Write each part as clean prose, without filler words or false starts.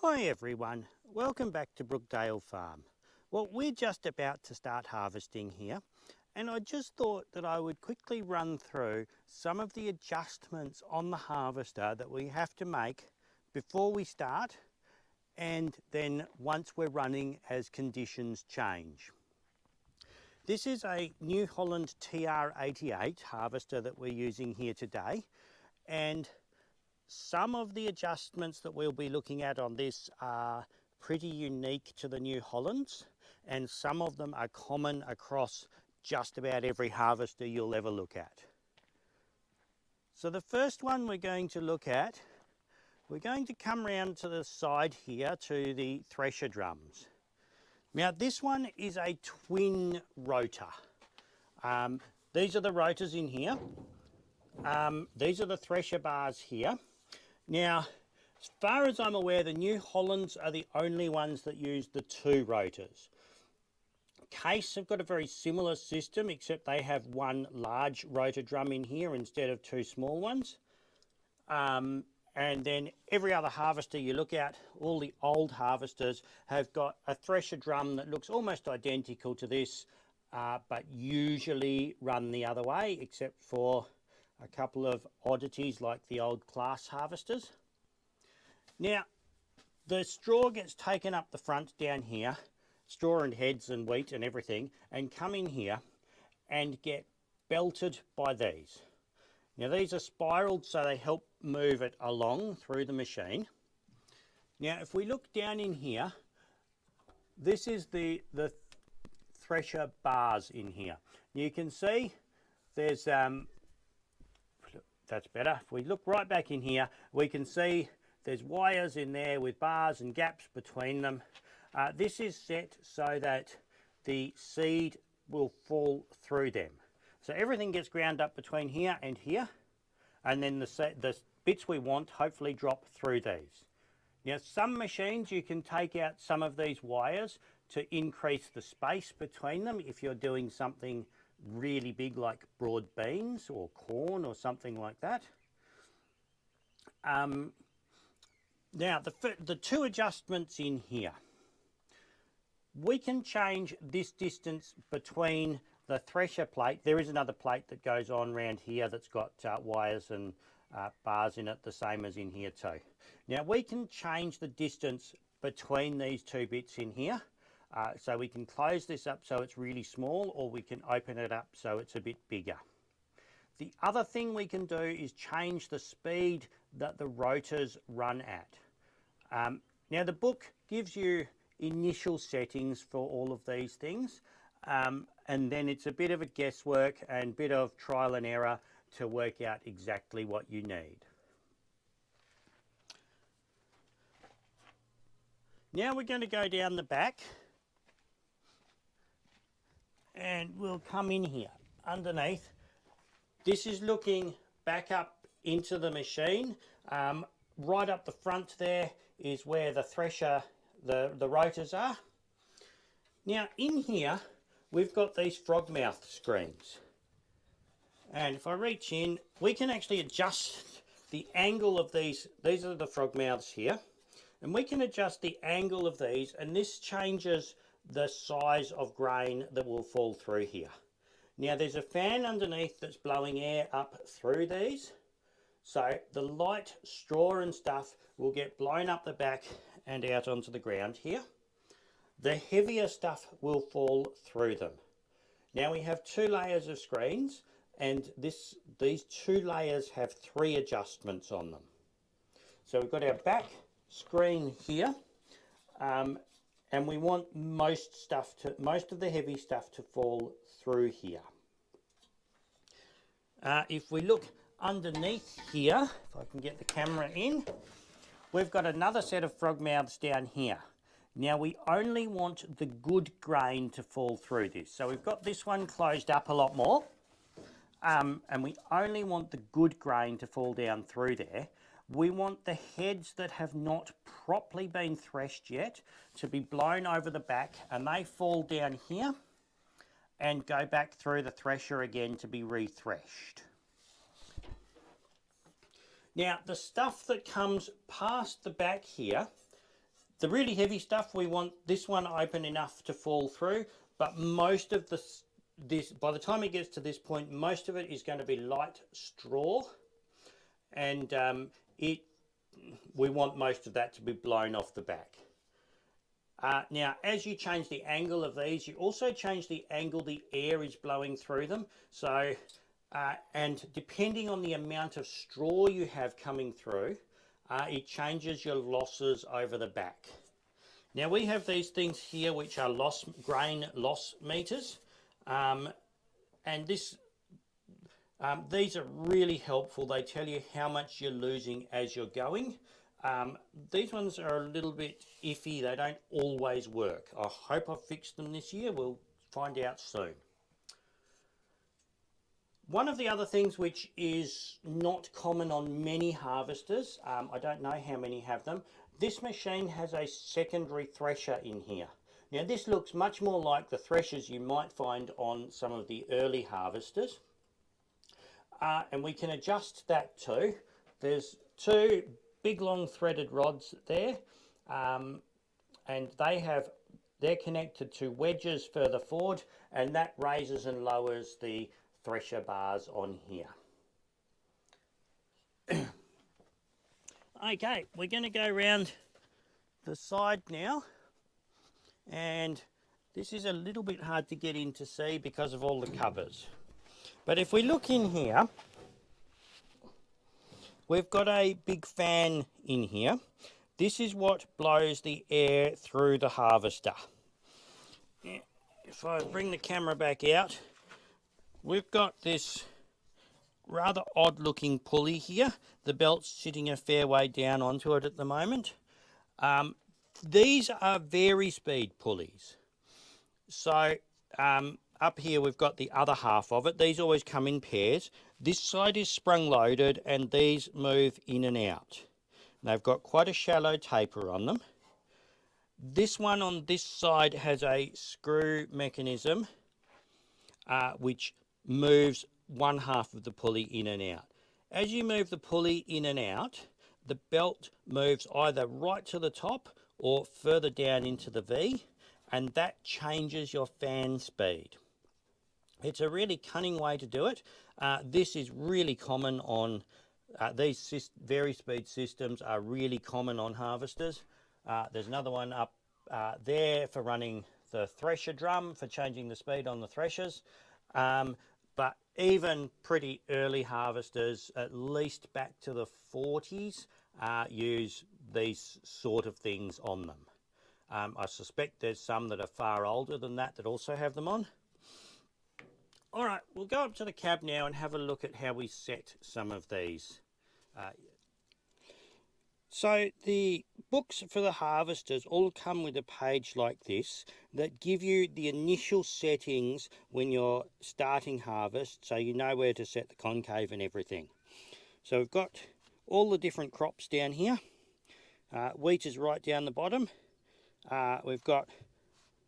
Hi everyone, welcome back to Brookdale Farm. Well, we're just about to start harvesting here, and I just thought that I would quickly run through some of the adjustments on the harvester that we have to make before we start, and then once we're running as conditions change. This is a New Holland TR88 harvester that we're using here today, and some of the adjustments that we'll be looking at on this are pretty unique to the New Hollands, and some of them are common across just about every harvester you'll ever look at. So the first one we're going to look at, we're going to come round to the side here to the thresher drums. Now this one is a twin rotor. These are the rotors in here. These are the thresher bars here. Now, as far as I'm aware, the New Hollands are the only ones that use the two rotors. Case have got a very similar system, except they have one large rotor drum in here instead of two small ones. And then every other harvester you look at, all the old harvesters have got a thresher drum that looks almost identical to this, but usually run the other way, except for a couple of oddities like the old class harvesters. Now, the straw gets taken up the front down here, straw and heads and wheat and everything, and come in here and get belted by these. Now these are spiraled so they help move it along through the machine. Now if we look down in here, this is the thresher bars in here. You can see there's that's better. If we look right back in here, we can see there's wires in there with bars and gaps between them. This is set so that the seed will fall through them. So everything gets ground up between here, and then the bits we want hopefully drop through these. Now some machines you can take out some of these wires to increase the space between them if you're doing something really big like broad beans or corn or something like that. Now the two adjustments in here, we can change this distance between the thresher plate. There is another plate that goes on around here that's got wires and bars in it, the same as in here too. Now we can change the distance between these two bits in here. So we can close this up so it's really small, or we can open it up so it's a bit bigger. The other thing we can do is change the speed that the rotors run at. Now the book gives you initial settings for all of these things, and then it's a bit of a guesswork and bit of trial and error to work out exactly what you need. Now we're going to go down the back, and we'll come in here underneath. This is looking back up into the machine. Right up the front there is where the thresher, the rotors are. Now in here we've got these frog mouth screens, and if I reach in, we can actually adjust the angle of these. These are the frog mouths here, and we can adjust the angle of these, and this changes the size of grain that will fall through here. Now there's a fan underneath that's blowing air up through these, so the light straw and stuff will get blown up the back and out onto the ground here. The heavier stuff will fall through them. Now we have two layers of screens, and these two layers have three adjustments on them. So we've got our back screen here, and we want most of the heavy stuff to fall through here. If we look underneath here, if I can get the camera in, we've got another set of frog mouths down here. Now we only want the good grain to fall through this. So we've got this one closed up a lot more, and we only want the good grain to fall down through there. We want the heads that have not properly been threshed yet to be blown over the back, and they fall down here and go back through the thresher again to be re-threshed. Now the stuff that comes past the back here The really heavy stuff, we want this one open enough to fall through, but most of this, by the time it gets to this point, most of it is going to be light straw, and we want most of that to be blown off the back. Now, as you change the angle of these, you also change the angle the air is blowing through them. So, and depending on the amount of straw you have coming through, it changes your losses over the back. Now, we have these things here which are grain loss meters, and these are really helpful. They tell you how much you're losing as you're going. These ones are a little bit iffy. They don't always work. I hope I've fixed them this year. We'll find out soon. One of the other things which is not common on many harvesters, I don't know how many have them, this machine has a secondary thresher in here. Now this looks much more like the threshers you might find on some of the early harvesters. And we can adjust that too. There's two big long threaded rods there, and they're connected to wedges further forward, and that raises and lowers the thresher bars on here. Okay, we're going to go around the side now, and this is a little bit hard to get in to see because of all the covers. But if we look in here, we've got a big fan in here. This is what blows the air through the harvester. If I bring the camera back out, we've got this rather odd looking pulley here. The belt's sitting a fair way down onto it at the moment. These are vari-speed pulleys. So up here we've got the other half of it. These always come in pairs. This side is sprung loaded and these move in and out. They've got quite a shallow taper on them. This one on this side has a screw mechanism which moves one half of the pulley in and out. As you move the pulley in and out, the belt moves either right to the top or further down into the V, and that changes your fan speed. It's a really cunning way to do it. This is really common on these vari-speed systems are really common on harvesters. There's another one up there for running the thresher drum, for changing the speed on the threshers. But even pretty early harvesters, at least back to the 40s, use these sort of things on them. I suspect there's some that are far older than that that also have them on. All right, we'll go up to the cab now and have a look at how we set some of these. So the books for the harvesters all come with a page like this that give you the initial settings when you're starting harvest, so you know where to set the concave and everything. So we've got all the different crops down here. Wheat is right down the bottom. We've got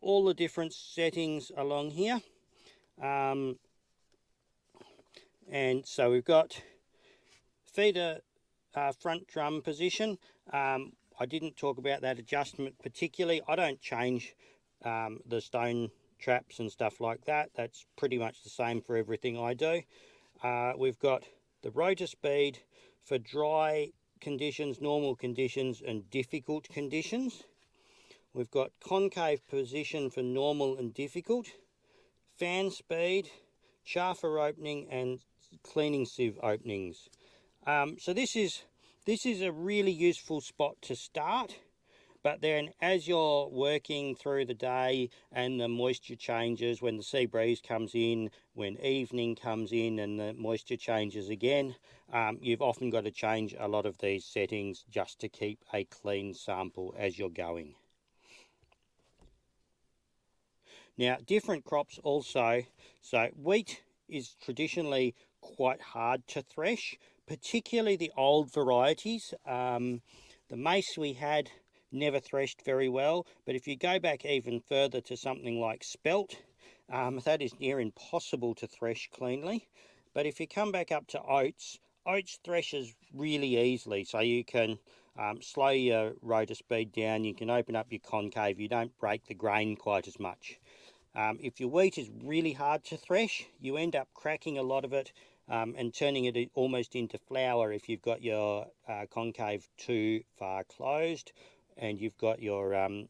all the different settings along here. And so we've got feeder front drum position. I didn't talk about that adjustment particularly. I don't change the stone traps and stuff like that. That's pretty much the same for everything I do. We've got the rotor speed for dry conditions, normal conditions and difficult conditions. We've got concave position for normal and difficult, fan speed, chaffer opening and cleaning sieve openings. So this is a really useful spot to start, but then as you're working through the day and the moisture changes, when the sea breeze comes in, when evening comes in and the moisture changes again, you've often got to change a lot of these settings just to keep a clean sample as you're going. Now, different crops also, so wheat is traditionally quite hard to thresh, particularly the old varieties. The mace we had never threshed very well, but if you go back even further to something like spelt, that is near impossible to thresh cleanly. But if you come back up to oats, oats threshes really easily, so you can slow your rotor speed down. You can open up your concave. You don't break the grain quite as much. If your wheat is really hard to thresh, you end up cracking a lot of it and turning it almost into flour if you've got your concave too far closed and you've got your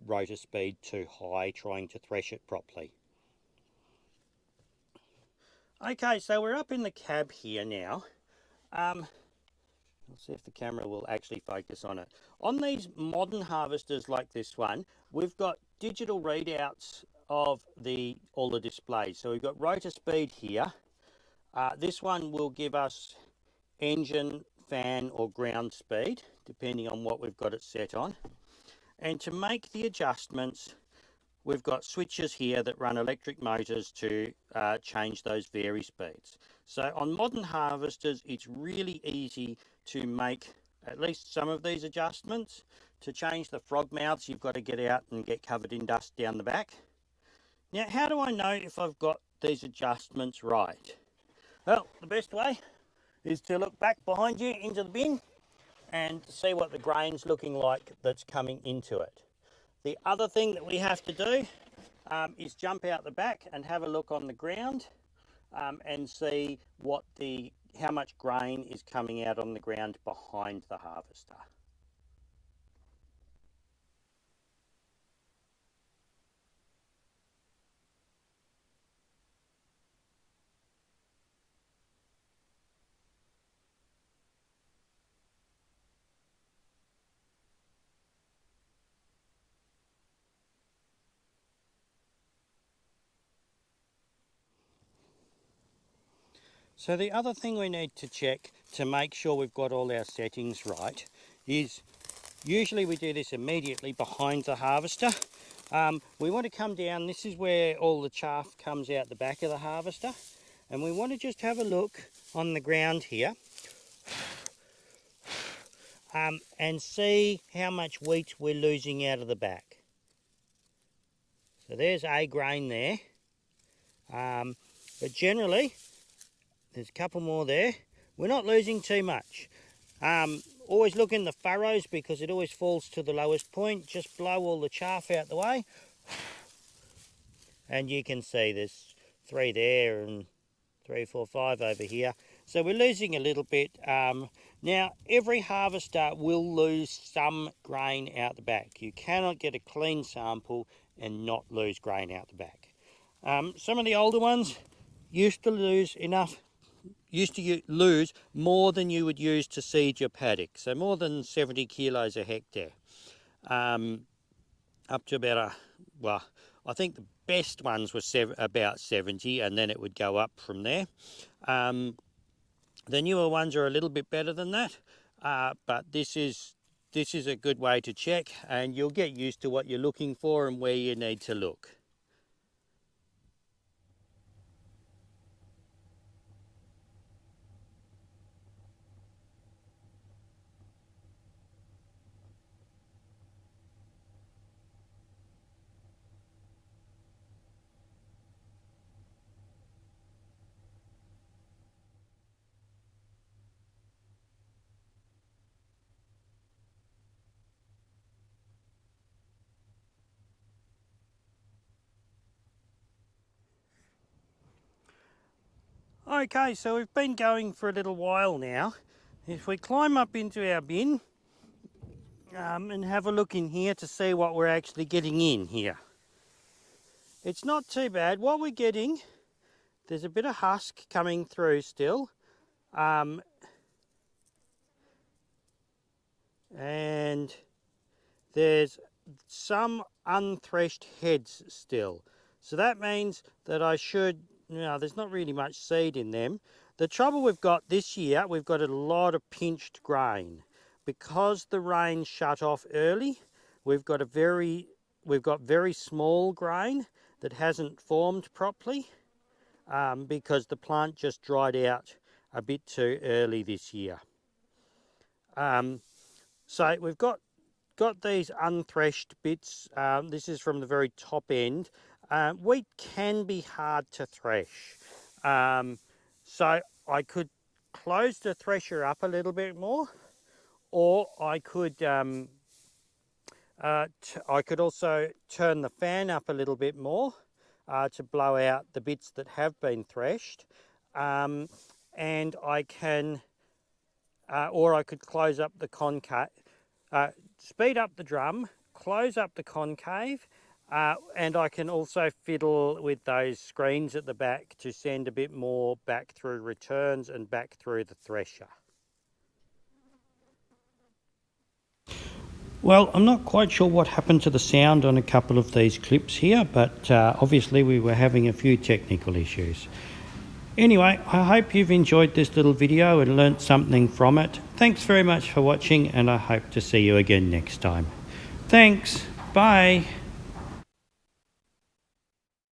rotor speed too high trying to thresh it properly. Okay, so we're up in the cab here now. Let's see if the camera will actually focus on it. On these modern harvesters like this one, we've got digital readouts of all the displays. So we've got rotor speed here. This one will give us engine, fan or ground speed, depending on what we've got it set on. And to make the adjustments, we've got switches here that run electric motors to change those vary speeds. So on modern harvesters, it's really easy to make at least some of these adjustments. To change the frog mouths, you've got to get out and get covered in dust down the back. Now, how do I know if I've got these adjustments right? Well, the best way is to look back behind you into the bin and see what the grain's looking like that's coming into it. The other thing that we have to do is jump out the back and have a look on the ground and see how much grain is coming out on the ground behind the harvester. So the other thing we need to check to make sure we've got all our settings right is usually we do this immediately behind the harvester. We want to come down, this is where all the chaff comes out the back of the harvester, and we want to just have a look on the ground here and see how much wheat we're losing out of the back. So there's a grain there, but generally there's a couple more there. We're not losing too much. Always look in the furrows because it always falls to the lowest point. Just blow all the chaff out the way. And you can see there's 3 there and 3, 4, 5 over here. So we're losing a little bit. Now, every harvester will lose some grain out the back. You cannot get a clean sample and not lose grain out the back. Some of the older ones used to lose more than you would use to seed your paddock. So more than 70 kilos a hectare. Up to about I think the best ones were about 70, and then it would go up from there. The newer ones are a little bit better than that, but this is a good way to check, and you'll get used to what you're looking for and where you need to look. Okay, so we've been going for a little while now. If we climb up into our bin and have a look in here to see what we're actually getting in here. It's not too bad. What we're getting, there's a bit of husk coming through still. And there's some unthreshed heads still. So that means that there's not really much seed in them. The trouble we've got this year, we've got a lot of pinched grain. Because the rain shut off early, we've got very small grain that hasn't formed properly because the plant just dried out a bit too early this year. So we've got these unthreshed bits. This is from the very top end. Wheat can be hard to thresh. So I could close the thresher up a little bit more, or I could also turn the fan up a little bit more to blow out the bits that have been threshed, and I can, or I could close up the concave, speed up the drum, close up the concave, and I can also fiddle with those screens at the back to send a bit more back through returns and back through the thresher. Well, I'm not quite sure what happened to the sound on a couple of these clips here, but obviously we were having a few technical issues. Anyway, I hope you've enjoyed this little video and learnt something from it. Thanks very much for watching, and I hope to see you again next time. Thanks. Bye.